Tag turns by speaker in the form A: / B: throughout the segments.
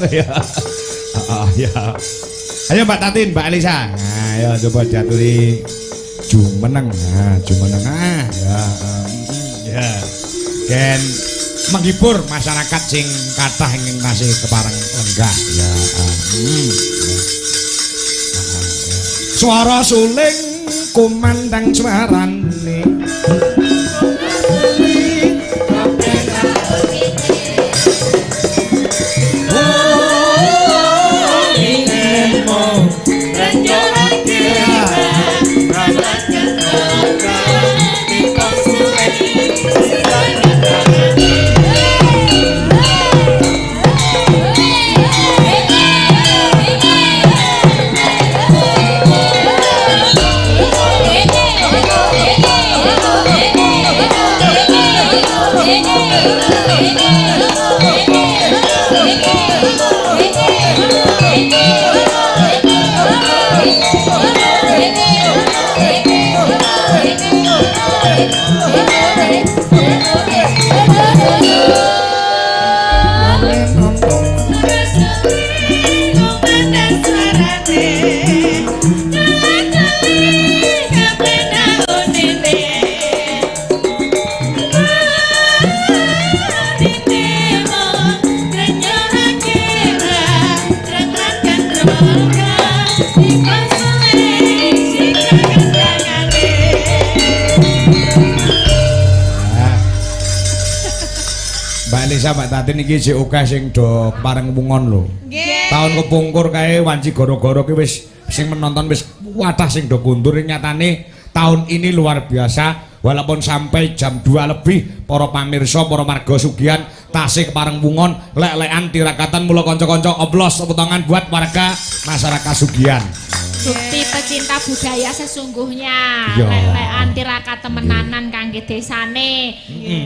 A: Ya. Ya. Ayo Mbak Tatin, Mbak Alisa. Nah, ayo coba diaturi jumeneng. Nah, jumeneng. Ya. Ya. Ken menghibur masyarakat sing kathah ingkang tasih kepareng lenggah. Ya. Suara suling kumandang suarane. Mbak Tatin iki sik akeh sing do pareng wungon lho. Nggih. Taun kepungkur kae wanci gara-gara ki wis sing menonton wis wadah sing do kundur nyatane tahun ini luar biasa walaupun sampai jam 2 lebih para pamirsa para marga sugihan tasih pareng wungon lek-lekan tirakatan mula kanca-kanca oblos tepuk tangan buat warga masyarakat sugihan.
B: Bukti pecinta budaya sesungguhnya lek-lekan tirakat temenanan kangge desane.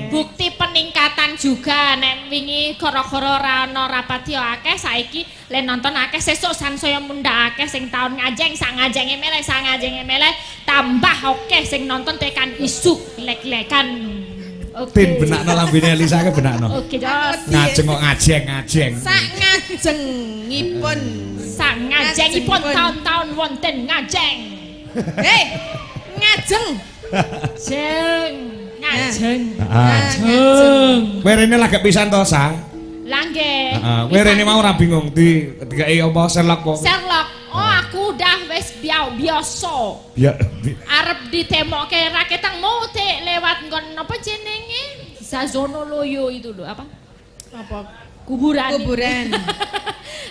B: Bukti peningkatan juga nek wingi gara-gara ora ana rapati akeh saiki le nonton akeh sesuk sansaya mundhak akeh sing taun ngajeng sak ngajenge meleh tambah akeh sing nonton tekan isuk lek-lekan.
A: Oke. Tin benakno lambene Elisa ke benakno.
B: Oke, Jos.
A: Ngajeng kok ngajeng.
C: Sak ngajengipun.
B: Sak ngajengipun tahun-tahun wonten ngajeng.
C: Hei, ngajeng.
B: Ngajeng.
A: Kowe rene lagi pisan to, Sa?
B: Lah nggih.
A: Heeh, kowe rene mau ora bingung dikai apa Sherlock kok.
B: Sherlock. Oh, aku udah wis biasa. Arep ditemokke raketang mote lewat nggon apa jenenge? Zazono Loyo itu lho, apa? Kuburan.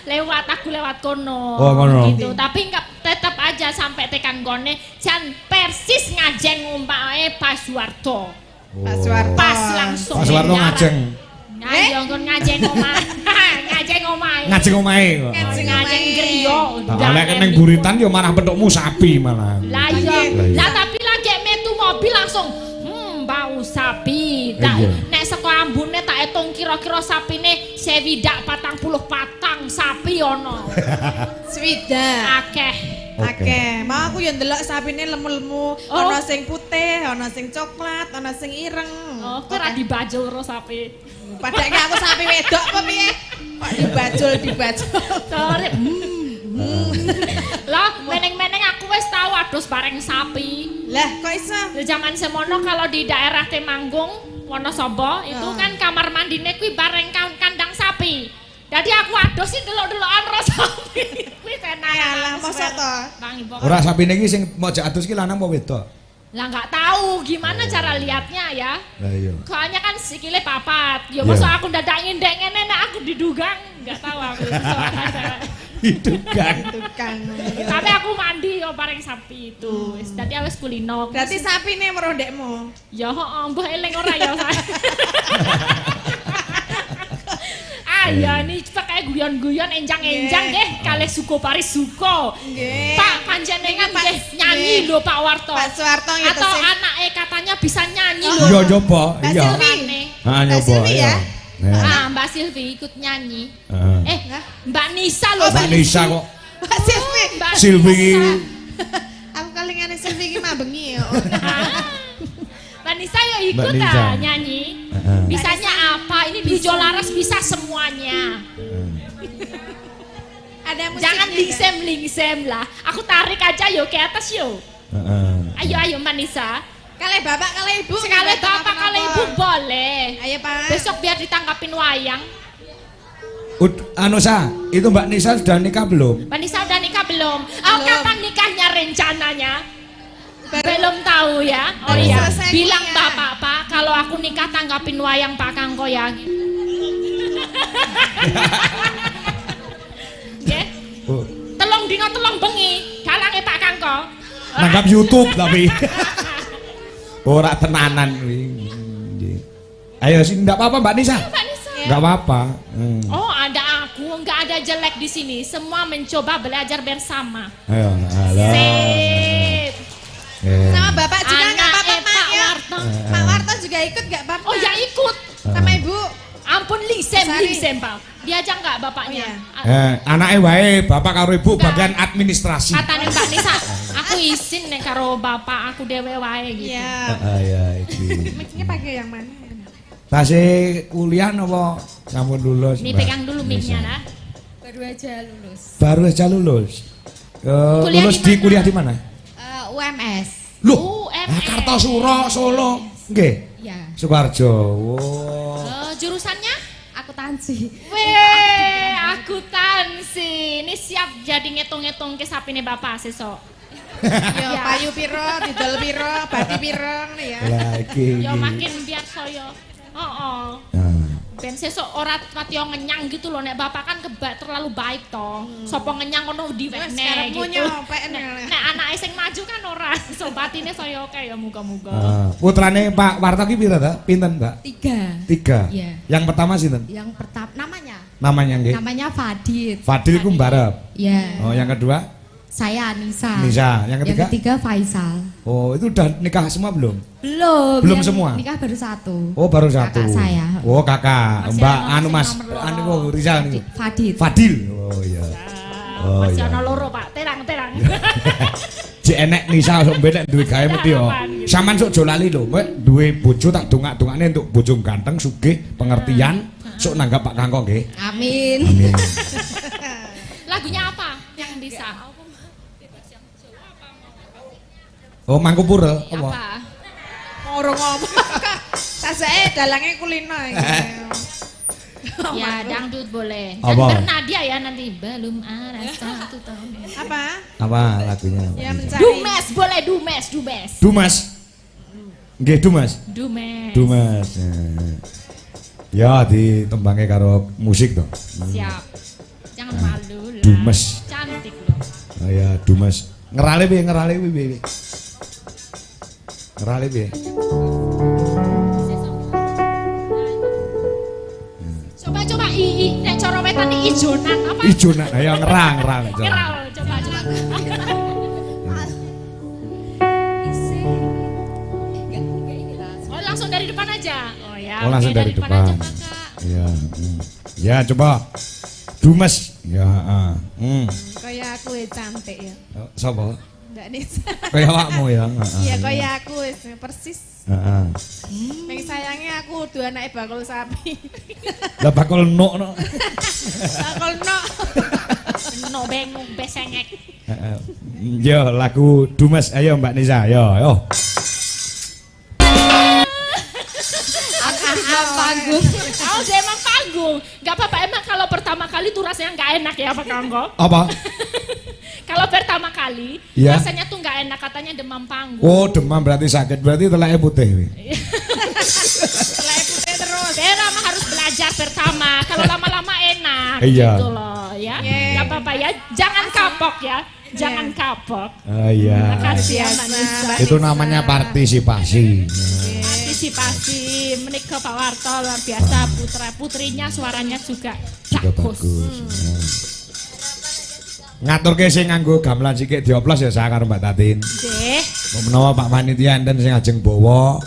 B: lewat kono.
A: Oh, kono.
B: Gitu. Tapi enggak tetap aja sampai tekan gone jan persis ngajeng umpame Pak Suwarto.
C: Pak Suwarto.
B: Pas langsung.
A: Pak Suwarto ngajeng.
B: Ayo nggon ngajeng omah. Ngajeng omahe. Ngajeng griya.
A: Lek ning buritan yo marah petukmu sapi malah.
B: Lah iya. Lah tapi lagi metu mobil langsung bau sapi. Nek saka ambune tak etung kira-kira sapine sewidak 40 patang sapi ono.
C: Swidak.
B: Akeh.
C: Mau aku yo ndelok sapine lemu-lemu, ana sing putih, ana sing coklat, ana sing ireng.
B: Oh, kok ora dibajul karo sapi.
C: Padahal aku sapi wedok apa piye? Kok dibajul.
B: Sore. Lah, meneng-meneng aku wis tau adus bareng sapi.
C: Lah, kok iso?
B: Zaman semono kalau di daerah Temanggung, Wonosobo, itu kan kamar mandine kuwi bareng kandang sapi. Jadi aku adus sih delok-delokan ro sapi. Kuwi tenan.
C: Alah, mosok to?
A: Ora sapine iki sing mau adus ki lanang apa wedok?
B: Lah nggak tahu gimana cara lihatnya ya.
A: Lah iya.
B: Soalnya kan sikile papat. Ya masa aku dadak ngindek ngene nek aku didugang, nggak tahu aku.
A: Didugang.
B: Tapi aku mandi yo bareng sapi itu. Wis dadi wis kulino.
C: Berarti sapine merondekmu.
B: Ya heeh, mbah eling ora ya. Ya ini pakai guyon-guyon enjang-enjang deh kalih Suko Paris Suko. Pak panjenengan nggih nyanyi lho Pak Warto.
C: Pak Suwarto gitu
B: atau
C: sih.
B: anake katanya bisa nyanyi lho.
A: Iya coba, iya. Nyoba ya.
B: Mbak Silvi ikut nyanyi. Mbak Nisa lho.
A: Mbak Nisa kok.
C: Mbak Silvi.
A: Silvi.
C: Aku kalingane Silvi iki mabengi ya.
B: Mbak Nisa ya ikut
A: Mbak Nisa.
B: nyanyi.
A: Heeh.
B: Bisanya apa? Ini di Ujo Laras bisa semuanya.
C: Ada musiknya.
B: Jangan lingsem lah. Aku tarik aja yo ke atas yo.
A: Heeh.
B: Ayo Mbak Nisa.
C: Kali bapak, kali ibu.
B: Sekali
C: nggak
B: bapak,
C: apa-apa.
B: kali ibu boleh.
C: Ayo Pak.
B: Besok biar ditangkapin wayang.
A: Anu Sa, itu Mbak Nisa sudah nikah belum?
B: Mbak Nisa udah nikah belum? Oh,
C: Belum.
B: kapan nikahnya rencananya?
C: Baru-
B: Belum tahu ya. Oh
C: Baru
B: iya,
C: selesai
B: bilang
C: kuliah.
B: bapak Pak, kalau aku nikah tanggapin wayang Pak Kangko ya. Nggih.
A: Oh,
B: Telung dino telung bengi, galange Pak Kangko.
A: nanggap YouTube tapi. Ora tenanan kuwi. Nggih. Ayo sih enggak apa-apa Mbak Nisa.
B: Mbak Nisa.
A: Enggak apa-apa.
B: Oh, ada aku, enggak ada jelek di sini. Semua mencoba belajar bersama.
A: Ayo, halo.
B: Sip.
C: Sama bapak juga nggak apa-apa
B: Anak
C: Pak
B: Pak
C: ya.
B: Warto.
C: Pak Warto juga ikut nggak apa-apa.
B: Oh, ya ikut.
C: Sama ibu.
B: Ampun lingsem,
C: Sari.
B: lingsem Pak. Diajak enggak bapaknya?
C: Oh, iya.
A: Anaknya wae, bapak karo ibu
B: Enggak.
A: bagian administrasi.
B: Katanya Mbak Nisa, aku izin nih karo bapak aku dewe wae gitu.
C: Iya.
A: Ya iki.
C: Mic-nya pakai yang mana?
A: Tasih kuliah napa sampun lulus?
B: Nih
A: Mbak
B: pegang dulu mic-nya
A: Nisa?
B: nah.
D: Baru aja lulus.
A: Baru aja lulus.
B: Kuliah
A: Lulus
B: di
A: di
B: mana?
A: kuliah di mana?
D: UMS.
A: Loh,
B: UMS.
A: Kartosuro, Solo. Nggih.
D: Ya,
A: Sukarjo. Wow.
B: Jurusannya?
D: akuntansi.
B: Weh, akuntansi. Ini siap jadi ngitung-ngitung ke sapine bapak sesok.
C: Yo,
B: Ya.
C: payu piro, didol piro, bati piro nih ya.
A: Lah iki.
B: Yo makin biar soyo.
A: Nah.
B: Ben sesok ora patio ngenyang gitu loh nek bapak kan terlalu baik toh. Sopo ngenyang kono
C: Wes,
B: diwehne
C: karepmu
B: gitu.
C: nyopek nih.
B: Nek anake sing maju kan ora. So batine saya oke ya muga-muga.
A: Putrane Pak Warto ki pira ta? Pinten, Mbak?
D: 3.
A: 3.
D: Iya.
A: Yang pertama sinten?
D: Yang pertama
A: Namanya nggih.
D: namanya Fadil.
A: Fadil ku mbarep.
D: Ya.
A: Oh, yang kedua?
D: Saya Anissa.
A: Nisa. Yang ketiga?
D: Yang ketiga Faisal.
A: Oh, itu udah nikah semua belum?
D: Belum
A: Yang semua?
D: Nikah baru 1.
A: Oh, baru satu.
D: Kakak saya.
A: Oh, kakak.
B: Masih
A: Mbak
B: ada
A: anu Mas,
B: nomor loro.
A: anu kok Rizal niku.
D: Fadil.
A: Fadil. Oh iya. Oh,
B: Masih
A: iya.
B: ana loro, Pak. Terang-terang.
A: Jek enek Nisa sok benek duwe gawe mesti yo. Saman sok aja lali lho, Mbak, duwe bojo tak dongak-dongakne untuk bojo ganteng, sugih, pengertian, sok nanggap Pak Kangkong nggih.
D: Amin.
A: Amin.
B: Lagunya apa yang bisa?
A: Oh, Mangkupura apa?
B: Apa?
C: Ngorong ngomong. Tasake dalange kulino iki.
B: Ya dangdut boleh. Dan
A: Apa?
B: Bernadia ya nanti belum ada 1 tahun.
C: Apa?
A: Apa lagunya?
C: Ya mencari.
B: Dumes boleh dumes.
A: Dumas. Nggih, Dumas.
B: Dumes.
A: Dumas. Ya ditembangke karo musik to.
B: Siap. Jangan malu lah.
A: Dumes.
B: Cantik loh.
A: Oh ya, Dumas. Ngerale piye? Ngerale piye?
B: Coba nek cara wetan iki ijonan apa?
A: Ijonan. Ayo ngerang.
B: Ngeral, coba. Oh, langsung dari depan aja. Oh ya.
A: Oh, langsung
B: oke,
A: dari
B: aja,
A: depan.
B: Kakak.
A: Ya. Ya, coba. Dumas. Ya,
C: Kayak aku cantik ya.
A: Sapa?
C: Ndak Nisa.
A: Kayak awakmu ya.
C: Iya kayak aku wis persis.
A: Heeh.
C: Ning sayangnya aku kudu anake bakul sapi.
A: Lah bakal nok no.
C: Bakul no.
B: No bengung besengek.
A: Heeh. Yo lagu Dumas, ayo Mbak Nisa, yo.
D: Panggung.
B: Oh, dia emang panggung. Gak apa-apa, emang kalau pertama kali tuh rasanya gak enak ya Pak Kanggo?
A: Apa?
B: Kalau pertama kali,
A: Iya.
B: rasanya tuh gak enak, katanya demam panggung.
A: Oh, demam berarti sakit, berarti telaknya putih.
C: Selain putih terus.
B: Vera mah harus belajar pertama, kalau lama-lama enak
A: Iya.
B: gitu loh ya.
C: Yeay.
B: Gak apa-apa ya, jangan kapok ya. Jangan kapok.
A: Ah iya.
B: Makasih ya
C: Biasa,
B: Mbak Nisa.
C: Mbak
A: Itu
C: Nisa.
A: namanya partisipasi.
B: Partisipasi menikah Pak Warto luar biasa, putra putrinya suaranya juga
A: Juga
B: bagus.
A: bagus. Ngatur ke sing nganggo gamelan sikik dioplos ya saya karo Mbak Tatin.
B: Deh,
A: Menawa Pak Panitia enten sing ajeng bawa,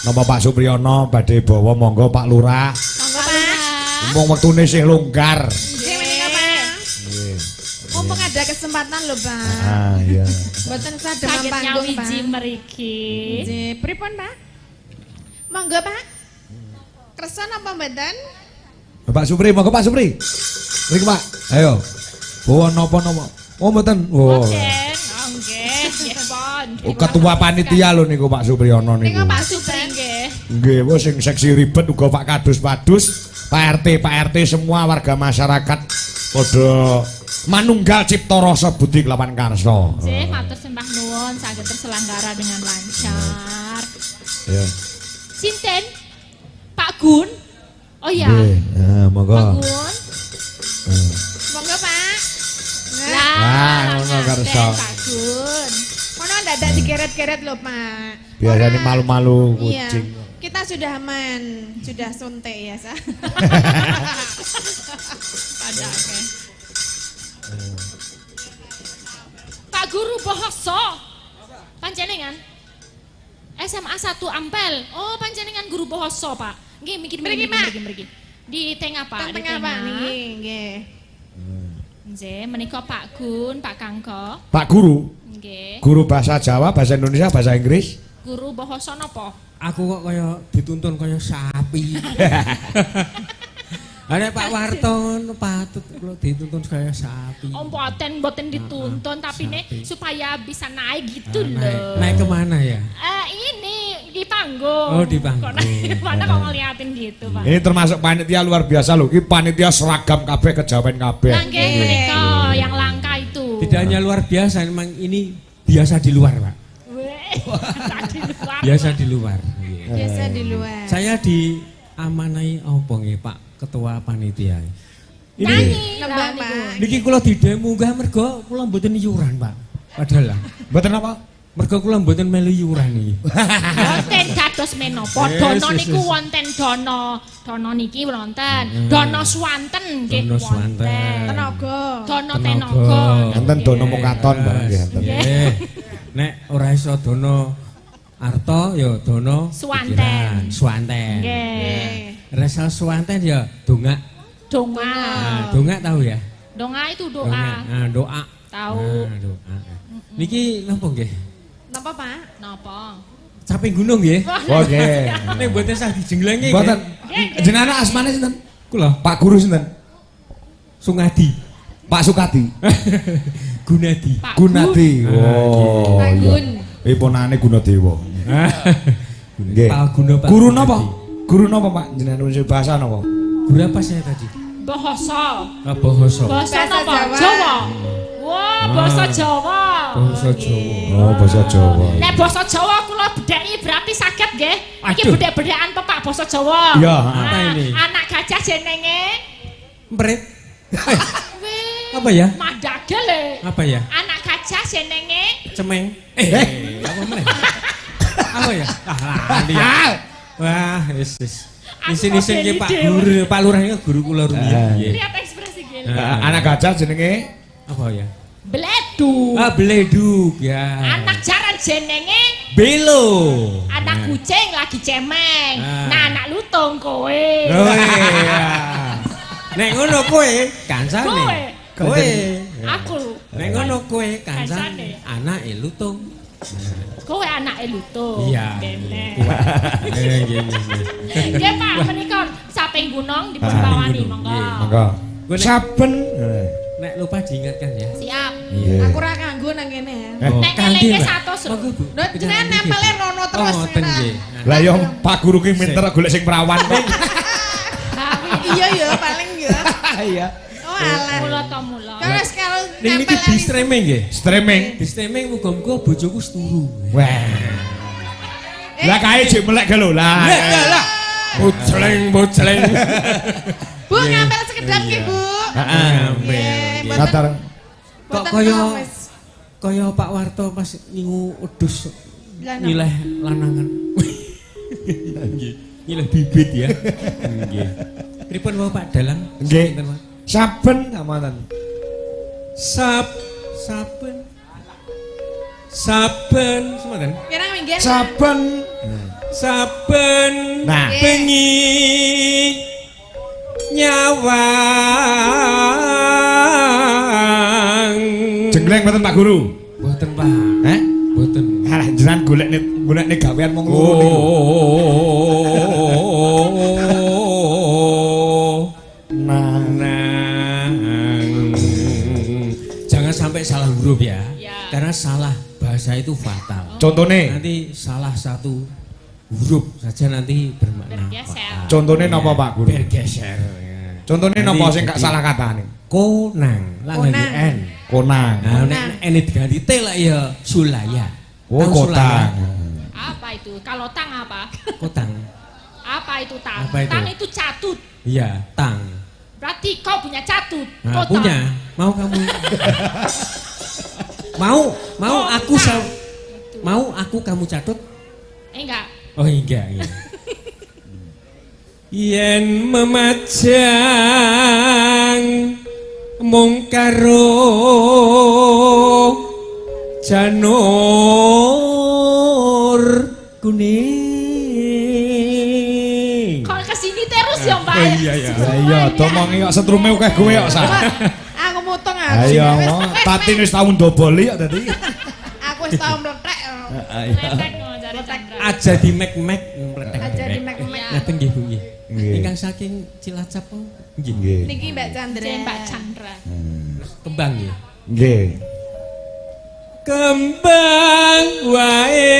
A: napa Pak Supriyono badhe bawa monggo Pak Lurah.
B: monggo Pak.
A: Mumpung wektune sih longgar.
C: Sing menika Pak.
A: Nggih.
C: Mumpung ada kesempatan lho, Pak.
A: Ah iya.
C: Mboten usah demam
B: Sakitnya
C: panggung, Pak.
B: wiji meriki.
C: Nggih, pripun, Pak? Monggo, Pak. Kersa napa mboten?
A: Pak Supri, monggo Pak Supri. Mriki Pak. Ayo. Bawa napa-napa. Oh mboten. Oh.
B: Ojen, nggih, nggih pon.
A: Ketua panitia lho niku Pak Supriyono niku.
C: Niku Pak
B: Supri nggih.
A: Nggih, wis sing seksi ribet uga Pak Kadus-padus, Pak RT semua warga masyarakat padha manunggal cipta rasa budi kelawan karsa.
B: Nggih, matur sembah nuwun saged terselenggara dengan lancar.
A: Ya.
B: Sinten? Pak Gun? Oh iya.
A: Nggih, ya monggo.
B: Pak Gun.
C: Monggo, Pak.
B: Lah,
A: Wah, ngono karsa.
B: Pak Gun.
C: Kono dadak digeret-geret lho, Pak.
A: Biasanya
C: Ora.
A: malu-malu
C: Iya.
A: kucing.
C: Kita sudah aman, sudah suntik ya, Sa.
B: Padake. Pak Guru Bahasa. Panjenengan? SMA 1 Ampel. Oh, panjenengan guru bahasa, Pak. Nggih,
C: Mriki, Pak.
B: mriki. Di tengah, Pak. Di
C: Tengah, Pak. Nggih, nggih.
B: Nggih, menika Pak Gun, Pak Kangko.
A: Pak Guru,
B: Nggih.
A: guru bahasa Jawa, bahasa Indonesia, bahasa Inggris.
B: Guru bahasa napa?
E: Aku kok kaya dituntun kaya sapi. Nek Pak Warto patut kula dituntun kaya sapi.
B: Oh, mboten dituntun, tapi nih supaya bisa naik gitu loh.
E: Naik kemana ya?
B: Ini di panggung.
E: Oh, di panggung.
B: Mana kok ngeliatin gitu, Pak?
A: Ini termasuk panitia luar biasa loh. Ini panitia seragam kabeh, kejawen kabeh.
B: Nggih, menika yang langka itu.
E: Tidak hanya luar biasa, memang ini biasa di luar, Pak.
B: Weh, tadi luar.
E: Biasa di luar.
C: Biasa di luar.
E: Saya diamanai apa nggih, Pak Ketua Panitia?
B: Nyanyi
C: Nembang,
B: lah niku.
C: Pak.
E: Niki kula didemunggah mergo kula mboten iuran, Pak. Padahal lah.
A: Mboten apa?
E: Mergo kula mboten melu iuran iki.
B: Wonten dados menapa? Dono niku wonten dono. Dono niki wonten. Dono swanten nggih
E: Dono swanten.
B: wonten.
C: Tenaga.
B: Dono
E: Tenaga.
B: tenaga.
A: Enten dono mukaton barang nggih enten.
E: Nggih. Nek ora iso dono arto ya dono
B: Swanten.
E: pikiran. Swanten.
B: Nggih.
E: Rasa swanten ya dongak.
B: Donga.
E: Nah, dongak tahu ya?
B: Donga itu
E: Dongak.
B: doa.
E: Nah, doa.
B: Tahu.
E: Nah, doa. Niki napa nggih?
C: Napa, Pak?
B: Napa?
E: Caping gunung nggih.
A: Oh nggih.
E: Nek mboten sah dijenglengi nggih.
A: Mboten. Jenengan asmane sinten?
E: Kula
A: Pak Guru sinten?
E: Sungadi.
A: Pak Sukadi.
E: Gunadi.
B: Pak
A: Gunadi.
B: Gun.
A: Oh.
C: Pak
A: iya.
C: Gun.
A: Ponane Gunadewa. Nggih.
E: Pak Guna Pak.
A: Guru
E: Gunadi.
A: napa? Guru napa, Pak? Jenengan nulis bahasa napa?
E: Guru apa saya tadi?
B: Bahasa.
E: Bahasa.
B: Bahasa
C: Bahasa
B: napa?
C: Jawa.
B: Jawa. Wah, bahasa Jawa.
E: Bahasa Jawa.
A: Oh, bahasa Jawa.
B: Nek basa Jawa kula bedheki berarti saged nggih. Iki
E: Aduh.
B: bedhek-bedhekan pepak basa Jawa.
A: Iya,
E: apa ini?
B: Anak gajah jenenge
E: Empret.
B: weh,
E: Apa ya?
B: madagel e.
E: Apa ya?
B: Anak gajah jenenge
E: Cemeng. Apa meneh? Apa ya? Lali. Wah, wis. Isin-isin ki Pak Guru, Pak Lurah iki guru kula rumiyin. Nggih.
B: lihat ekspresi gini.
A: Anak gajah jenenge
E: Apa ya?
B: Bleduk.
E: Beleduk ya.
B: Anak jaran jenenge
E: Belo.
B: anak kucing lagi cemeng.
E: Ah.
B: Nah, anak lutung kowe.
E: Oh iya. Nek ngono kowe kancane. Kowe.
B: Aku.
E: Nek ngono kowe
B: Kancane.
E: kancane anake lutung.
B: Kowe anake lutung.
E: Iya.
B: Kene.
E: Nggih.
B: Nggih, Pak, menika saping gunung dipun bawani monggo.
A: monggo.
E: Gue nek-
A: Saben.
E: Nek lupa diingatkan ya.
B: Siap.
A: Iya.
C: Aku ra kanggo nang kene ya.
B: Nek
E: kanthi,
B: keleke
E: Mbak.
B: 100.
E: Monggo, Bu.
C: Nek jenengan nempelnya rono terus.
E: Oh, ngoten
C: Nak.
E: nggih.
A: Lah yo Pak Guru ki minter golek sing perawan kok.
C: Iya ya paling ya.
A: Iya.
C: Oh alah.
B: Mula to mula.
C: Kalau kalau
E: Ning niki di streaming nggih.
A: Streaming.
E: Di streaming muga-muga bojoku seturu.
A: Wah. Lah kae jek melek ge lho lah.
E: Lah. Bocleng.
C: Bu ngampel sekedap ki, Bu.
A: Heeh.
C: Nggih, mboten-
A: Katar.
E: Kok
C: mboten
E: kaya
C: wis.
E: kaya Pak Warto pas ngingu wedhus
C: Lah, napa?
E: nyileh lanangan. Nggih. Nyileh bibit ya. Nggih. Pripun wae Pak Dalang?
A: Nggih.
E: Sinten, Pak?
A: Saben amanan.
E: Saben semanten.
C: Kira minggen.
A: Saben.
E: Saben
A: Nah.
E: bengi nyawang.
A: Jengleng mboten Pak Guru.
E: Mboten Pak.
A: Heh?
E: Mboten.
A: Alah jenengan golek gawean mong loro niku.
E: Oh. Jangan sampai salah huruf ya.
B: Ya.
E: Karena salah bahasa itu fatal.
A: Contohnya,
E: Nanti salah satu huruf saja nanti bermakna
B: Bergeser.
E: fatal.
A: Contohnya napa, Pak Guru?
E: Bergeser. Ya.
A: Contohnya
E: Nanti
A: napa sing gak
E: jadi
A: salah kata nih?
E: Konang, lah
C: Konang.
E: ganti N.
A: Konang.
E: Nah, nek N diganti T lah ya Sulaya.
A: Oh,
E: Tahu
A: kotang.
B: Apa itu? Kalau tang apa?
E: Sulaya? Kotang.
B: Apa itu tang?
E: Apa itu?
B: Tang itu catut.
E: Iya, tang.
B: Berarti kau punya catut.
E: Nah,
B: Kau
E: punya. Mau kamu? mau aku mau aku kamu catut?
B: Enggak.
E: Oh enggak, iya. Yen memajang mung karo janur kuning.
B: Kau kesini terus ya Mbak.
E: Iya ya.
A: Ya iya, domongi kok setrume akeh kowe kok sa.
C: Aku mutung
A: Ayo, tati wis tau ndoboli kok dadi.
C: Aku wis tau mlethek.
B: Letek no, cari Chandra.
E: Aja di mek-mek meletek.
C: Aja di mek-mek.
E: Ngaten nggih Bu nggih.
A: Nggih.
E: Ingkang saking Cilacap po. Nggih.
A: Nggih.
C: Niki Mbak Chandra.
B: Jen Mbak Chandra.
E: Kembang nggih.
A: Nggih.
E: Kembang wae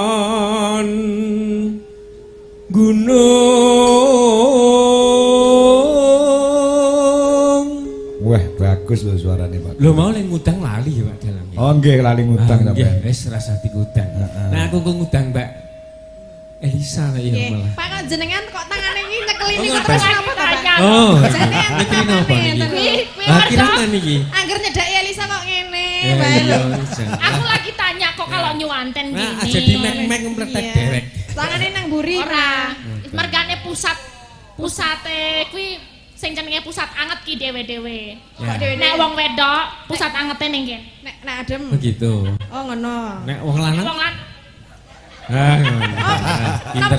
E: weton gunung.
A: Wah, bagus lho suarane, Pak.
E: Lho mau lek ngudang lali ya Pak dalam.
A: Oh, nggih lali ngutang
E: nggih,
A: sampean.
E: wis rasa digudang. Nah aku kok ngudang Mbak Elisa lah ya
C: Nggih.
E: malah.
C: Pak kok jenengan kok tangane iki nyekel ini
E: Oh,
C: kok terus
E: ngapain?
C: napa to, Pak?
B: Tanya.
E: Oh,
C: Jane aku
E: niki napa
C: namane
E: niki?
C: enten lho.
B: Kuwi
E: Ah,
B: mergo
E: kira niki.
C: Angger nyedaki Elisa kok ngene,
E: Ya,
C: bae
E: iya,
C: lho.
E: iya.
B: aku lagi tanya kok kalau nyuanten gini.
E: Nah, aja di mek-mek meletek
C: Iya.
E: derek.
C: Tangane nang mburi.
B: Ora. Mergane pusate kuwi sing jenenge pusat anget ki dhewe-dhewe.
E: Ya.
B: Nek wong wedok pusat angete ning kene.
C: Nek adem.
E: Begitu.
C: Oh ngono.
E: Nek wong lanang
B: Wong lan
E: ah, pinter.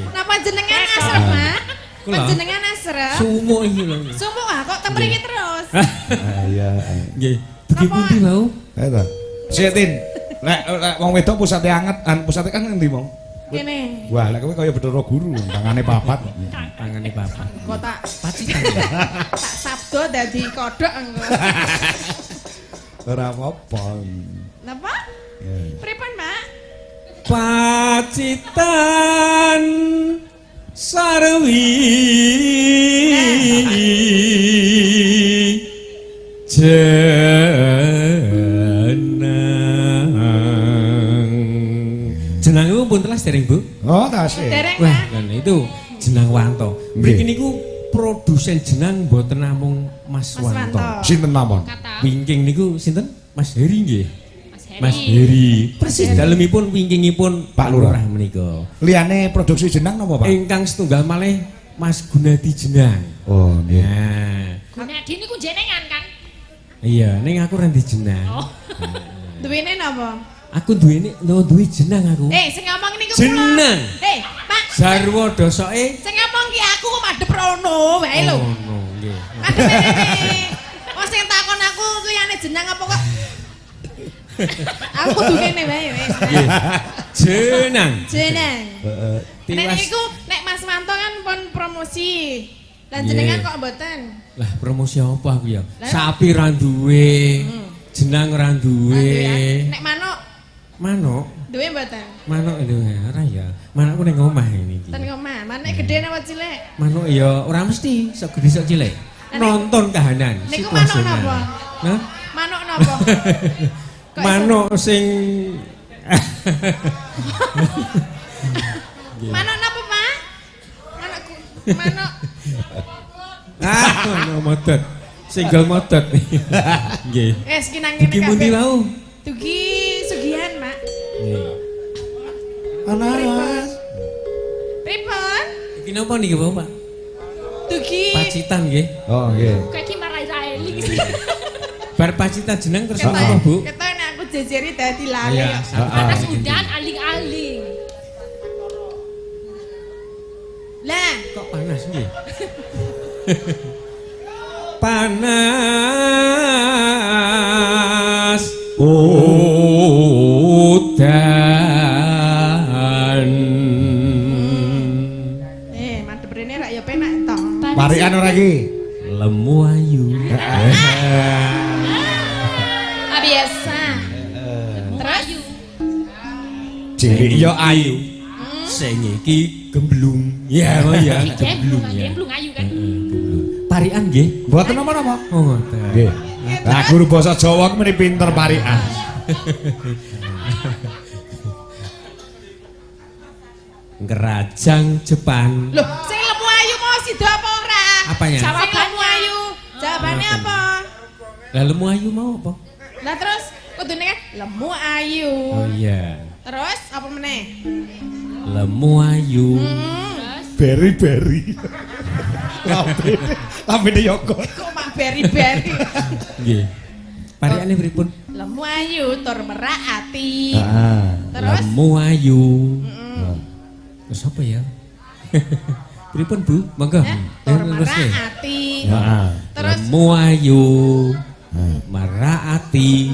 C: Napa jenengan asrep, Mak?
E: Kula?
C: Panjenengan asrep.
E: Sumo iki lho.
C: Sumpuk ah kok temriki terus.
A: Ah iya.
E: Nggih. Dugi
C: Apa?
E: pundi wau?
A: Ayo ta. Siatin. Lek wong wedok pusate anget, pusate kan endi, Mong?
C: Kene.
A: Wah, lek kowe kaya Bathara Guru, tangane papat.
E: Tangane papat.
C: Kok tak
E: Pacitan ya.
C: tak sabdo dadi kodhok engko.
A: Ora apa-apa.
C: Napa?
A: Ya.
C: Pripun, Mak?
E: Pacitan sarwi jenang itu pun telas dereng Bu.
A: Oh, tasih.
C: Dereng,
E: Wah,
C: Mak.
E: kan itu jenang Wanto.
A: Nggih.
E: Mriki niku produsen jenang mboten namung Mas
C: Mas
E: Wanto.
C: Wanto.
A: Sinten mawon?
B: kata
E: Wingking niku sinten? Mas Heri nggih.
B: Mas
E: Mas
B: Heri.
E: Heri. Persis dalemipun wingkingipun
A: Pak Lurah
E: menika.
A: Liyane produksi jenang napa, Pak?
E: Ingkang setunggal malih Mas Gunadi Jenang.
A: Oh, nggih.
E: Nah,
B: Gunadi niku jenengan kan?
E: iya, ning aku rendi jenang.
B: Oh.
C: Duwene napa?
E: Aku duwe jenang aku.
C: Sing ngomong niku
E: Jenang.
C: Pak.
E: Sarwa dosoke.
C: Sing ngomong ki aku kok madhep rono wae lho.
E: Oh, no, nggih.
C: Madhep rene. Wong sing takon aku liyane jenang apa kok? Aku kudu kene wae wis.
E: Nggih. Jenang.
C: Jeneng.
A: Heeh.
C: Nek
E: Tiwas.
C: niku nek Mas Manto kan pun promosi. Lah
E: Nggih.
C: jenengan kok mboten?
E: Lah promosi apa aku ya?
C: Lah?
E: Sapi ra duwe. Jenang ra duwe.
C: Nek manuk
E: Manuk,
C: duwe mboten?
E: manuk itu ora ya. Manukku ning omah ini iki.
C: Ten omah, manuk gede napa cilik?
E: Manuk ya ora mesti sok gede sok cilik.
C: Nek-
E: Nonton kahanan.
C: Niku manuk
E: situasional.
C: napa?
E: Hah?
C: Manuk napa? Kok iso-
E: Manuk sing
C: Manuk napa, Pak? Manuk
E: manuk modot. Single modot. Nggih.
C: wis ki nang kene
E: Dugi pundi
C: kabeh.
E: wau?
C: Dugi Sugihan, Mak.
A: Anas.
C: Pripun?
E: Iki napa niki, Pak?
C: Dugi
E: Pacitan nggih.
A: Oh, nggih.
B: Kayak gimana Raeling sih?
E: Bar Pacitan jeneng terus
C: Ketok-
E: apa, Bu?
C: ketok nek aku jejeri dadi lali.
E: Iya,
C: kok.
B: Panas
E: Ah,
B: udan aling-aling.
C: Lah,
E: Kok panas nggih? Panas udan
C: penak to.
A: Barikan ora iki?
E: Lemu ayu.
C: Biasa. Terus
A: Cilik yo ayu.
E: Sing iki gemblung. Ya, oh ya, gemblung ya.
B: Gemblung ayu kan.
E: Parikan nggih.
A: Mboten napa-napa.
E: Oh, ngoten.
A: Nggih. Lah guru basa Jawa ku meni pinter parikan.
E: Ngerajang Jepang.
C: loh, sing lemu ayu mau sida apa ora?
E: Apanya?
C: Sing lemu ayu. Jawabannya apa?
E: Lah lemu ayu mau apa?
C: Lah terus kudune kan lemu ayu.
E: Oh iya.
C: Terus apa meneh?
E: Lemu ayu.
A: Beri-beri. Lambe Yoko.
C: Kok mak beri-beri.
E: Nggih. Parikane pripun?
C: Lemu ayu tur merak ati.
A: Heeh.
C: Terus
E: Lemu ayu. Terus apa ya? Pripun Bu? Monggo.
C: tur merak ati.
A: Heeh.
C: Terus
E: Lemu ayu. Maraati.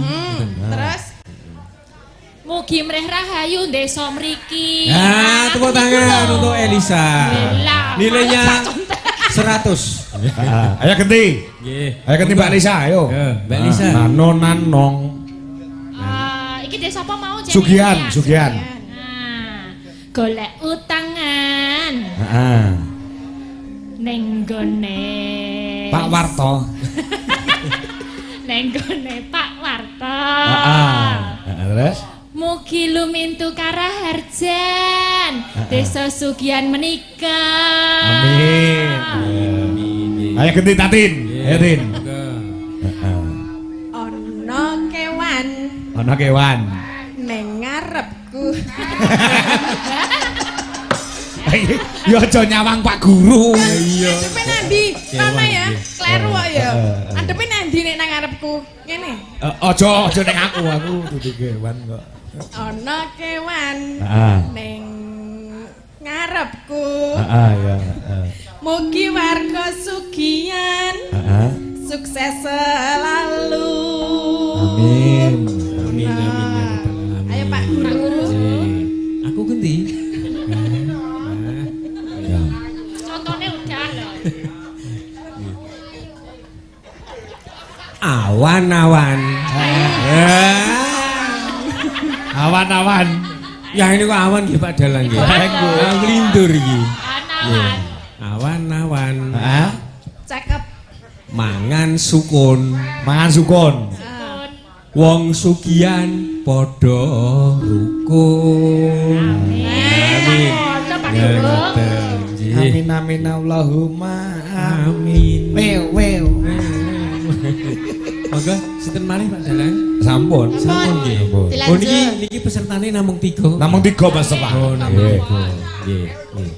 C: terus
B: Mugi mreh rahayu desa mriki.
E: Ah, tepuk tangan untuk Elisa.
B: Lah,
E: Nilainya 100.
A: Ayo ganti.
E: Nggih.
A: Ayo ganti Mbak Lisa, ayo.
E: Ya, Mbak Lisa.
A: Nanong.
B: Iki desa apa mau jenenge?
A: Sugihan,
B: ya?
A: Sugihan.
B: Golek utangan
A: Heeh.
B: ning gone
A: Pak Warto.
B: ning gone Pak Warta.
A: Heeh. Terus
B: Mugi lumintu karaharjan desa Sugihan menika.
A: amin. Ayo ganti Tatin. Ayo Tin. Heeh.
C: ono kewan
A: Ana kewan.
C: ning ngarepku.
A: Ya aja nyawang Pak Guru.
E: Iya.
C: Adepe nandi? Mama ya,
E: nggih.
C: kleru kok ya. Adepe nandi nek nang ngarepku. Ngene.
A: Aja ning aku dudu kewan kok.
C: Ono kewan
A: Heeh.
C: ning ngarepku.
A: Heeh ya. Heeh.
C: Mugi warga Sugihan
A: Heeh.
C: sukses selalu.
A: Amin.
E: Amin amin ya rabbal alamin.
C: Ayo Pak Guru.
E: Aku ganti.
A: Ya.
B: Contohnya udah loh.
E: Awan-awan.
A: Awan-awan.
E: Ya ini kok awan nggih Pak Dalang nggih.
A: Awan.
E: Nglindur iki.
B: Anawan.
E: Awan-awan.
A: Heeh.
C: Cakep.
E: Mangan sukun.
A: Mangan sukun.
E: Wong Sugihan padha rukun.
B: Amin. Pak Guru.
A: Amin amin Allahumma
E: Amin.
A: Wew.
E: Monggo sinten malih Pak Dalang?
A: Sampun.
E: Sampun nggih.
A: Sampun.
E: Oh niki pesertane namung 3.
A: Namung 3 peserta.
E: Oh namung 3. Nggih, nggih.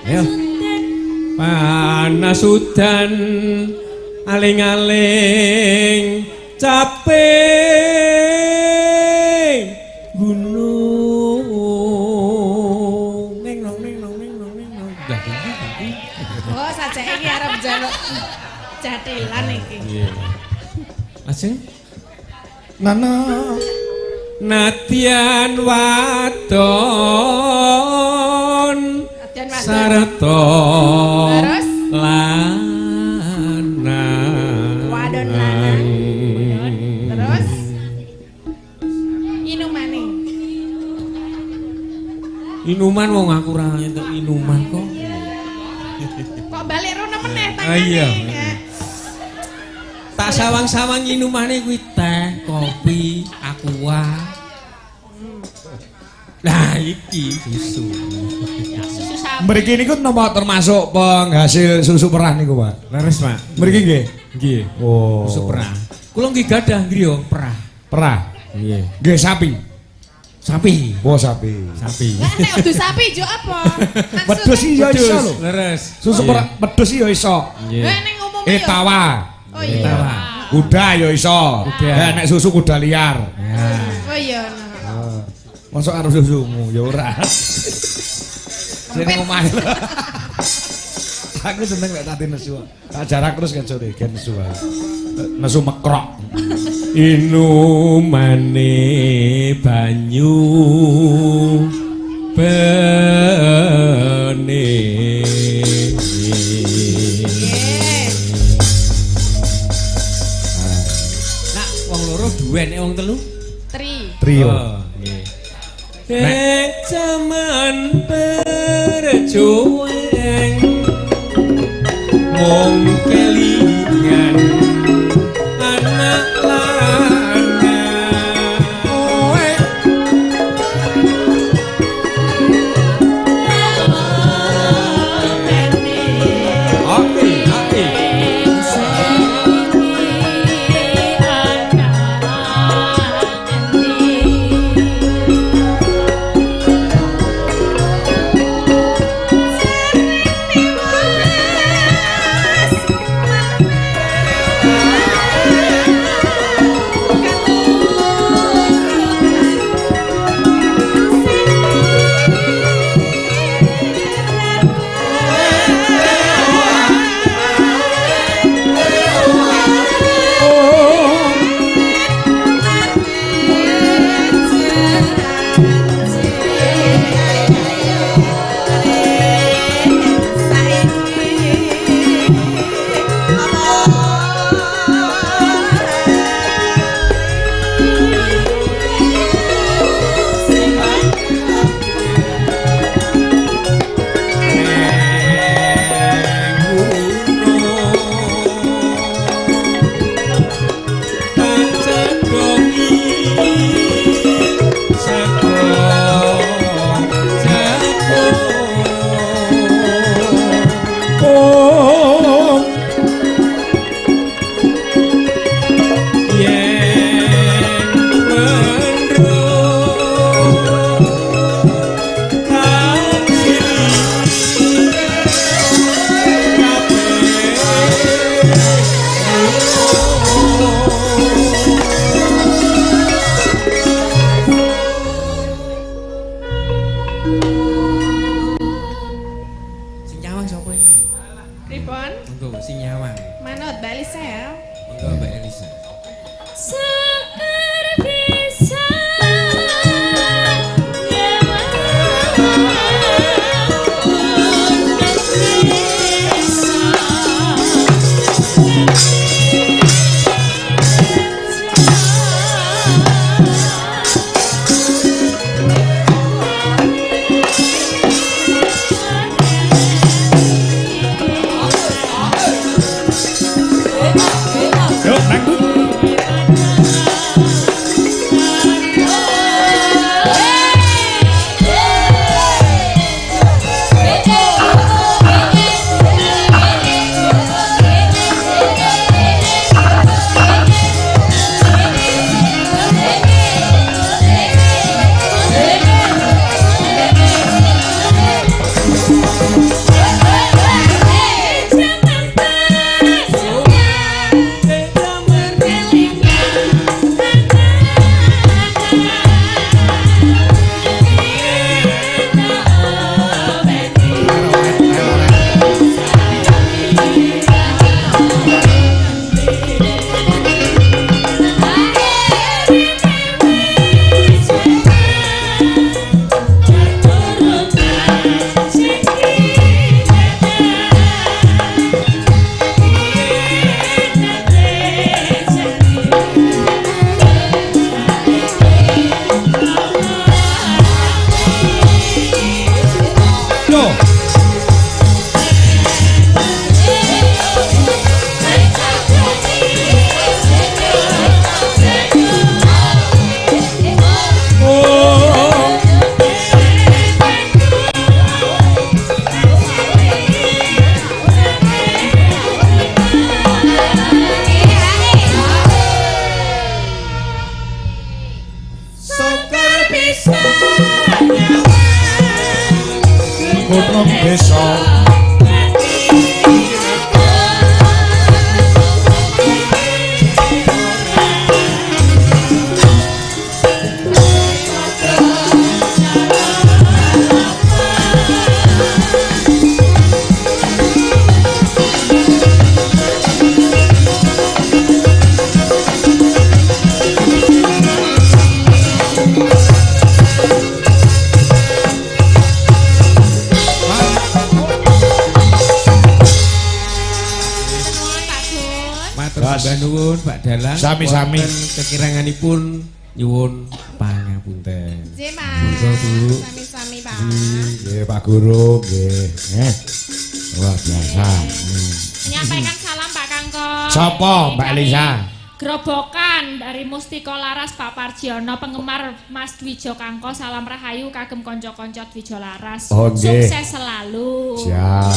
E: Ayo. Panasudan aling-aling caping gunung neng nong. Lah iki.
C: Oh, sajake iki arep njaluk jatilan iki.
E: Nggih. Lajeng
A: Nana
E: Nadyan wadon
C: Latihan wadon.
E: sarta
C: Terus?
E: lanang.
C: Wadon lanang. Terus? Inumane.
E: Inuman wong aku ora entuk inuman kok.
C: Kok balik rono meneh tangane.
E: Ah, iya.
C: Ya.
E: Tak sawang-sawang inumane kuwi teh, kopi, aqua. Nah, iki susu.
B: Susu sapi.
A: mriki niku napa termasuk penghasil susu perah niku, Pak?
E: Leres, Pak.
A: Mriki nggih.
E: Nggih.
A: Oh.
E: Susu perah. Kula nggih gadah griya perah.
A: Perah.
E: Nggih.
A: Nggih sapi.
E: Sapi.
A: Oh, sapi.
E: Sapi.
C: Lah nek udu sapi jo apa?
A: Wedhus iki ya iso lho.
E: Leres.
A: Susu perah wedhus iki ya iso.
E: Nggih.
C: Ning umumnya yo.
A: Tawa.
C: Oh iya.
E: Tawa.
A: Kuda ya iso.
E: Kuda.
A: Nek susu kuda liar.
E: Ya.
C: Oh iya.
A: Masuk arep susumu ya ora. Sini omahe. Aku seneng nek tadi nesu. Tak jarak terus kan sore gen nesu ae. Nesu mekrok.
E: Inumane banyu bene cueng mung kelingan anak lanang
A: kowe
E: oke
A: Gunung Desa.
E: Mbah nuwun Pak Dalang.
A: Sami-sami.
E: Kekiranganipun nyuwun pangapunten.
C: Nggih, Mas.
E: Bu.
C: Sami-sami, Pak.
A: Nggih, Pak Guru, nggih. Luar biasa.
B: Menyampaikan salam Pak Kangkong.
A: Sapa, Mbak
B: Dari
A: Elisa?
B: Gerobokan dari Mustiko Laras Pak Parjiono, penggemar Mas Dwijo Kangko, salam rahayu kagem konco-konco Dwijo Laras.
A: Oh, nggih.
B: Sukses selalu.
A: Siap.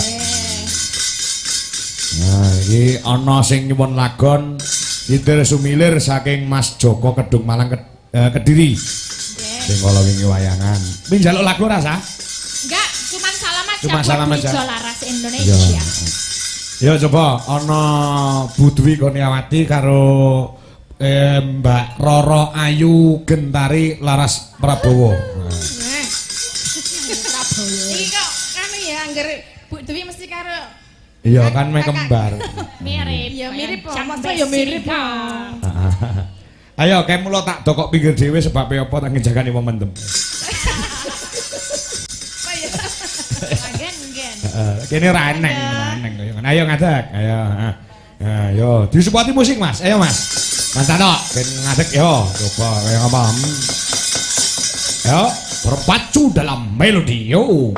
A: Nah, iki ana sing nyuwun lagon Kitir Sumilir saking Mas Joko Kedung Malang Kediri. Sing kala wingi wayangan. Kuwi njaluk lagu rasa?
B: Enggak, cuman salam aja
A: Cuma
B: buat
A: salam aja.
B: Dwijo Laras Indonesia.
A: Ya coba ana Bu Dwi Kurniawati karo Mbak Roro Ayu Gentari Laras Prabowo.
C: Iki kok anu ya angger Bu Dewi mesti karo
A: Iya kan mek kembar.
B: Mirip.
C: ya mirip kok.
B: Jam
C: Masa ya mirip
B: besi.
C: kok.
A: Ayo kayak mulo tak dokok pinggir dhewe sebab apa tak ngejagani momentum.
C: Apa ya?
B: Gen.
A: Kene raneng kaya ngono. Ayo ngadeg. Ayo. Ayo disupporti musik Mas. Ayo Mas. Mantano ben ngadeg yo. Coba kaya apa? Ayo berpacu dalam melodi yo.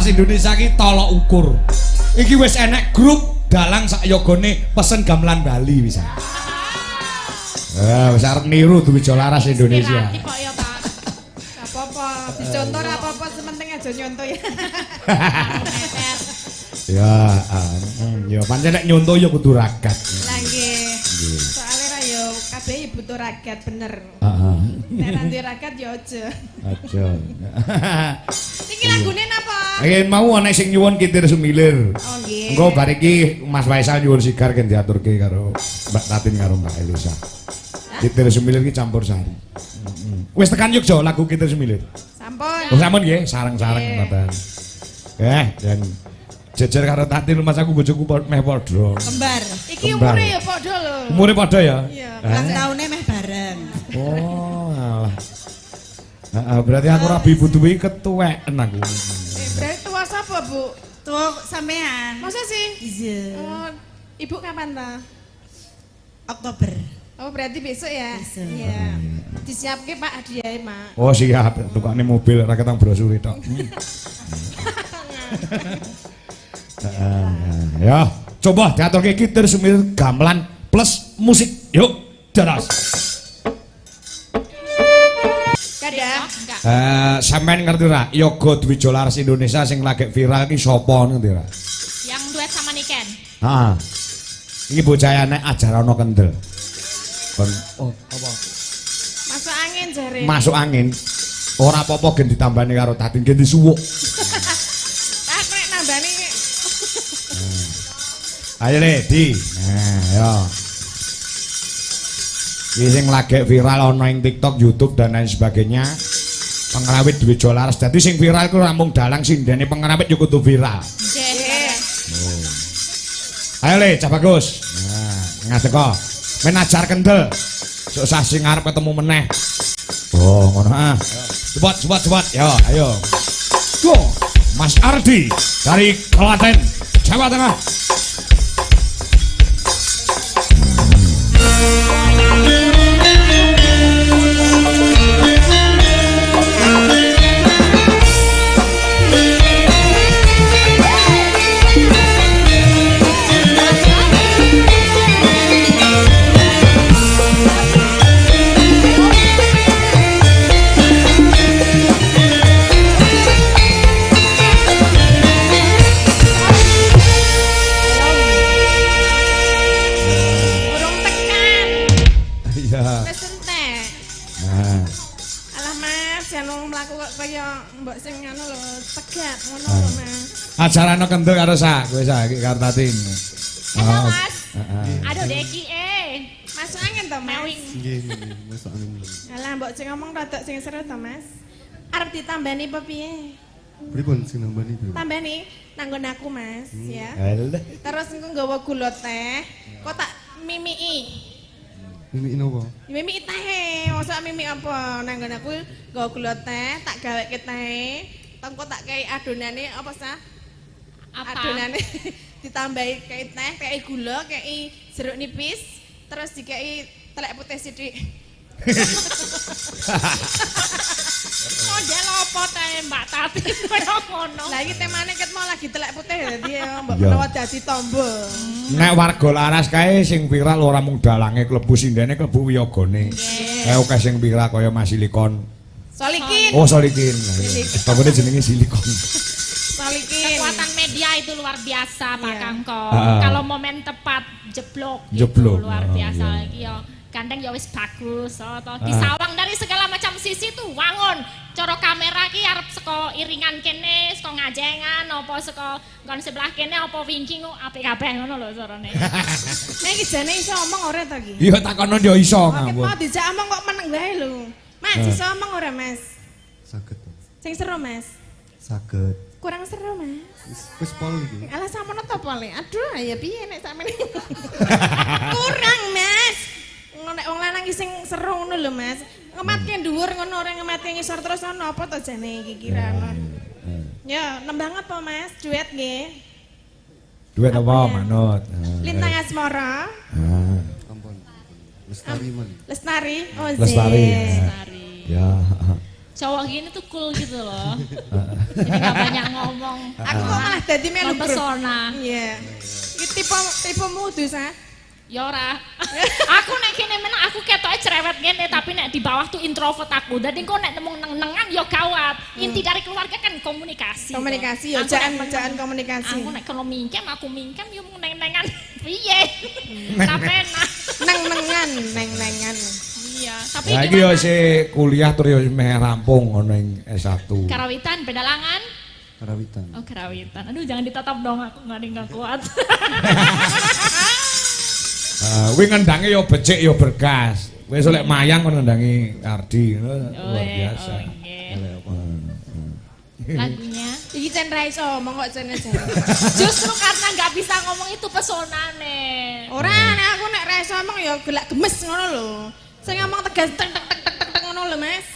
A: Indonesia ki tolok ukur. Iki wis enek grup dalang sak yogone pesen gamelan Bali bisa. Wis arep niru Dwijo Laras Indonesia.
B: Inspirasi kok ya Pak.
C: Gak apa-apa, dicontoh ra apa-apa, sementing aja nyontoh ya.
B: Meter.
A: Ya pancen nek nyonto ya kudu ragat.
C: Lah nggih. Soale ra yo kabeh butuh ragat bener.
A: Heeh.
C: Nek ra duwe ragat ya aja.
A: Aja.
C: Iki lagune napa?
A: Mau ana sing nyuwun Kitir Sumilir.
C: Oh nggih.
A: Engko bar iki Mas Faisal nyuwun sigar kan diaturke karo Mbak Tatin karo Mbak Elisa. Kitir Sumilir ki campur sari. Wis tekan Yogya lagu Kitir Sumilir.
C: Sampun.
A: Oh sampun nggih, sareng-sareng ngoten. Dan jejer karo Tatin Mas aku bojoku meh padha.
C: Kembar. Iki
A: Kembar.
C: umure ya padha lho.
A: Umure padha ya?
C: Iya.
F: Ulang tahunnya meh bareng.
A: Oh, alah. Berarti aku rabi butuh iki ketuweken aku.
C: Berarti tua sapa, Bu?
F: Tuh sampean.
C: Masa sih?
F: Iya.
C: Oh, Ibu kapan ta?
F: Oktober.
C: Oh, berarti besok ya?
F: Besok.
C: Iya. Disiapke Pak hadiahnya, Mak.
A: Oh siap, tukane mobil ra ketang brosur tok. Ya, coba diaturke Kitir Sumilir gamelan plus musik. Yuk, daras.
C: Kada.
B: Enggak.
A: Sampean ngerti ra? Yoga Dwijo Laras Indonesia sing lagi viral ki sapa ngerti ra?
B: Yang duet sama Niken.
A: Heeh. Iki bocah enek ajarana kendel. Kon apa?
C: Masuk angin jare.
A: Masuk angin. Ora apa-apa gen ditambani karo Tatin gen disuwuk.
C: Ah, nek nambani
A: Ayo Le, Di. Nah, ya. Iki sing lagi viral ana ing TikTok, YouTube dan lain sebagainya. Pengrawit Dwijo Laras. Dadi sing viral ku ramung dalang sindene pengrawit yo kudu viral.
B: Nggih.
A: Ayo Le, cah bagus. Nah, ngadeg kok. Men ajar kendel. Sok sasi ngarep ketemu meneh. Oh, ngono ah. Cepat. Yo, ayo. Go. Mas Ardi dari Klaten, Jawa Tengah.
C: burung tekan.
A: Iya.
C: Wis entek.
A: Nah,
C: Alah Mas, jangan mlaku kok kaya mbok sing anu lho, tegak ngono lho Mas.
A: ajarane kendel karo sak, kowe sak iki karo Tatin.
B: Halo Mas.
A: Heeh.
B: Aduh Deki
C: Masuk angin ta? to, Mas.
B: Mewing.
G: Nggih, masuk angin.
C: Alah, mbok sing ngomong rada sing seru to, Mas. Arep ditambani apa piye?
G: Pripun sing nambani pripun?
C: Tambani nanggon aku, Mas, ya.
A: Alah.
C: Terus engko nggawa gula teh, kok tak mimiki.
G: Mimik napa?
C: Mimiki teh, masa mimik apa? Nanggon aku nggawa gula teh, tak gaweke teh. Tengko tak kei adonane apa sah?
B: Apa?
C: Adonane ditambahi kei teh, kei gula, kei jeruk nipis, terus dikei telek putih sithik.
B: Model apa teh Mbak Tati koyo ngono.
C: Lah iki temane ket mau lagi telek putih dadi mbok
A: Iya.
C: menawa dadi tombo.
A: Nek warga laras kae sing viral ora mung dalange klebu sindene klebu wiyagane. Kae akeh sing viral kaya Mas Silikon.
C: Solikin.
A: Oh, Solikin. Topone jenenge Silikon.
C: Solikin.
B: Kekuatan media itu luar biasa Pak
C: Iya.
B: Kangko.
A: Ah.
B: Kalau momen tepat jeblok,
A: Jeblok.
B: itu luar
A: Oh,
B: biasa
A: iya.
B: lagi ya. Gandeng ya wis bagus, disawang dari segala macam sisi tuh wangun. Coro kamera ki arep saka iringan kene, saka ngajengan, apa saka nggon sebelah kene apa wingking apik kabeh ngono lho carane.
C: Nek iki jane iso omong ora ta iki?
A: Iya takono yo iso
C: Kok
A: ngawur.
C: mau dijak omong kok meneng wae lho. Mas iso omong ora, Mas?
G: Saged.
C: Sing seru, Mas.
G: Saged.
C: Kurang seru, Mas.
G: Wis pol iki.
C: Alah samono to pole. Aduh, ya piye nek sampeyan. Kurang, Mas. Nek wong lanang iki sing seru ngono lho, Mas. Ngematke dhuwur ngono ora ngematke ngisor terus ono apa to jane iki kirane. Ya, nembang apa, Mas? Duet nggih.
A: Duit apa
C: Apa ya?
A: manut?
C: Lintang Asmara,
A: Ah,
G: Ampun. Lestari man.
C: Lestari. Oh,
A: Lestari.
C: Zee.
B: Lestari.
A: Ya.
B: Cowok gini tuh cool gitu loh. Jadi gak banyak ngomong.
C: Aku kok malah dadi melu grup.
B: Mempesona.
C: Iya. Iki tipemu Dusa.
B: Ya ora. Aku nek kene menang aku ketoke cerewet ngene tapi nek di bawah tuh introvert aku. Dadi kok nek nemung neng-nengan ya gawat. Inti dari keluarga kan komunikasi.
C: Komunikasi ya,
B: Aku nek
C: jaan komunikasi.
B: Aku nek kalau mingkem aku mingkem yo mung neng-nengan. Piye? Kapena.
C: Neng-nengan, neng-nengan.
B: Iya, tapi
A: Lah iki yo
B: gimana?
A: isih kuliah terus yo meh rampung ngono ing S1.
B: Karawitan, pedalangan.
G: Karawitan.
B: Oh, karawitan. Aduh, jangan ditatap dong, aku nggak kuat.
A: Kuwi ngendange yo becik yo berkas. Wis oleh mayang kon ngendangi Ardi. Luar biasa.
B: Oh, nggih. Lagunya.
C: Iki cen ra iso omong kok cen aja.
B: Justru karena nggak bisa ngomong itu pesonane.
C: Ora nek aku nek ra iso omong ya gelak gemes ngono lho. Sing ngomong tegas tek tek tek tek tek ngono lho, Mas.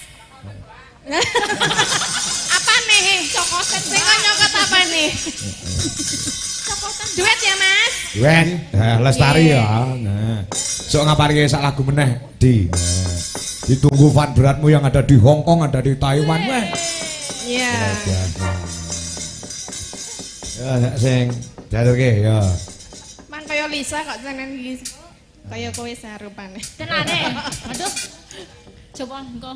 C: Apa nih?
B: Cokotan
C: Sing nyokot apa nih?
B: Cokotan
C: Duet ya, Mas?
A: Wen, Lestari ya. Nah. Sok ngaparke sak lagu meneh, Di. Nah. Ditunggu fan beratmu yang ada di Hong Kong, ada di Taiwan. Weh.
C: Iya.
A: Biasa. Ya sing diaturke ya.
C: Mang kaya Lisa kok jenengan iki. Kaya kowe sarupane.
B: tenane. Aduh. Coba engko.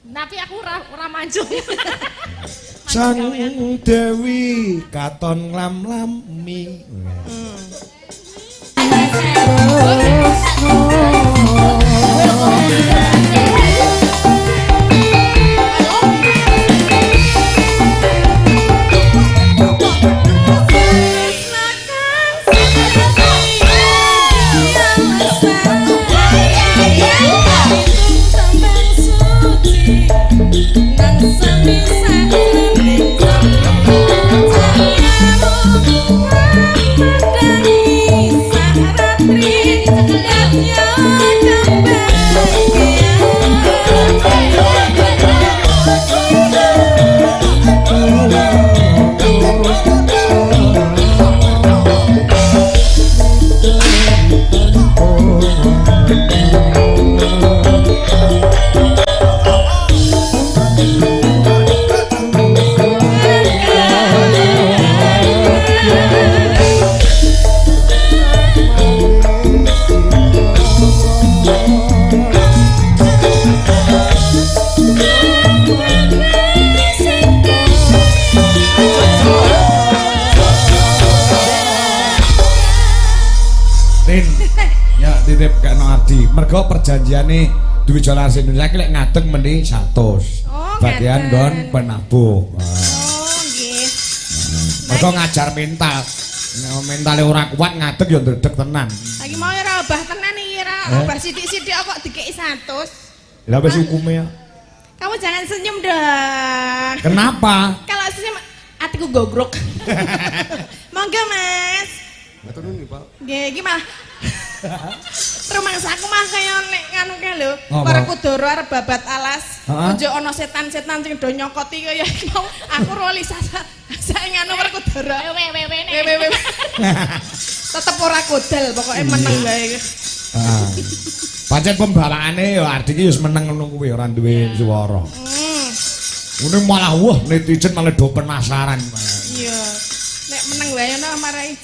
B: Tapi aku ora maju.
A: Sang Dewi katon nglam-lami. Tin. Ya titip kena Ardi. Mergo perjanjiane duwe Jolar Indonesia ki lek ngadeg meni 100.
C: Oh,
A: Bagian
C: ngeten.
A: don penabuh. Wah.
C: Oh, nggih.
A: Mergo ngajar mental. Nek mentale ora kuat ngadeg ya ndredeg tenan.
C: Lagi mau ora obah tenan iki ora Bar sithik-sithik kok dikei 100.
A: Lah wis hukume ya.
C: Kamu jangan senyum dong.
A: Kenapa?
C: Kalau senyum hatiku gogrok. Monggo Mas.
G: Matur nuwun Pak.
C: Nggih, iki mah. Rumangsaku mah kaya nek nganu kae lho,
A: Apa?
C: para kudoro arep babat alas.
A: Heeh.
C: Ojo ana setan-setan sing do nyokoti kaya iki mau. Aku roli sae nganu para kudoro.
B: Wewe.
C: Tetep ora kodal, pokoke meneng wae.
A: Ah. Pancen pembalaane ya artine wis meneng ngono kuwi ora duwe swara. Ngene malah wah netizen malah do penasaran.
C: Iya. Nek meneng wae ana marai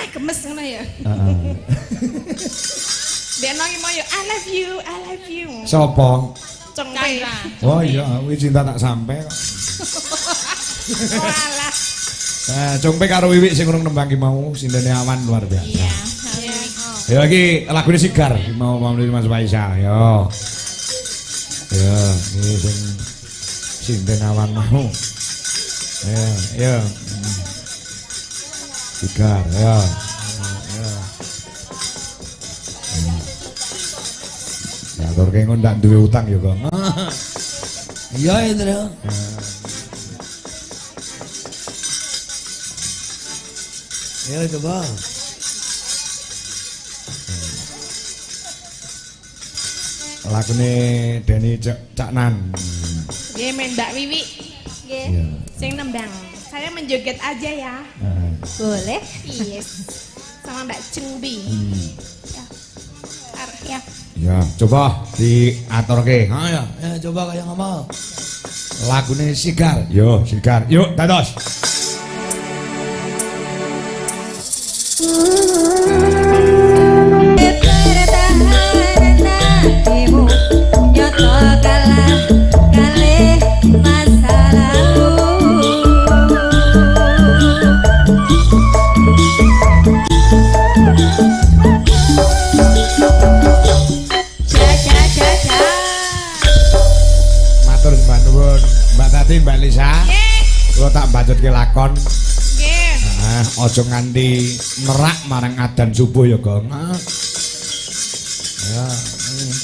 C: gemes ngono ya.
A: Heeh.
C: Dek nang iki mau yo I love you.
A: Sapa?
C: Cengpe.
A: Oh iya, kuwi cinta tak sampe kok.
C: Walah.
A: Congpe karo Wiwik sing urung nembang ki mau sindene awan luar biasa.
B: Iya.
A: Ya iki lagune Sigar mau Mas Faisal yo. Ya, iki sing sinden awan mau. Ya. Sigar ya. Ya turke ngono ndak duwe utang ya, Kang. Iya, Indra. Ya coba. Lagune Deni Caknan.
C: Nggih, Mbak Wiwi. Nggih.
A: Iya.
C: Sing nembang. Saya menjoget aja ya.
D: Boleh.
C: Yes. Sama Mbak Cengbi. Ya.
A: Ya, coba diaturke. Ha ya, coba kaya ngomong. Lagune Sigar. Yo, Sigar. Yuk, dados. Matur Mbak nuwun, Mbak Tati, Mbak Lisa. Kula tak mbacutke lakon.
C: Nggih.
A: Aja nganti merak marang adzan subuh ya, Gong. Ya,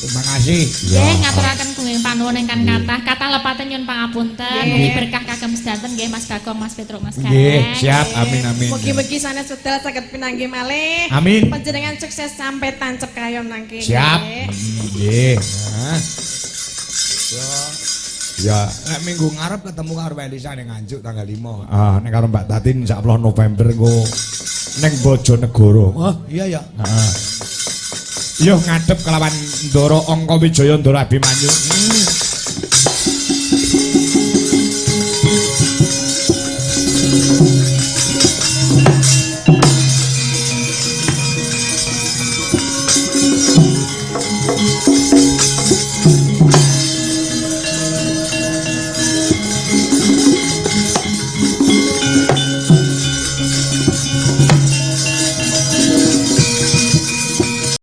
A: terima kasih.
B: Nggih, ngaturaken kenging panuwun ingkang kathah lepate nyuwun pangapunten. Mugi berkah kagem sedanten nggih Mas Bagong, Mas Petruk, Mas Gareng.
A: Nggih, siap. Amin amin.
C: Mugi-mugi sanes wedal saged pinanggih malih.
A: Amin.
C: Panjenengan sukses sampai tancep kayon nang kene.
A: Siap. Nggih. Ya, nek minggu ngarep ketemu karo Mbak Elisa ning Nganjuk tanggal 5. Nek karo Mbak Tatin insyaallah November engko ning Bojonegoro. Oh, iya ya. Heeh. Yo ngadep kelawan Ndoro Angka Wijaya Ndoro Abimanyu.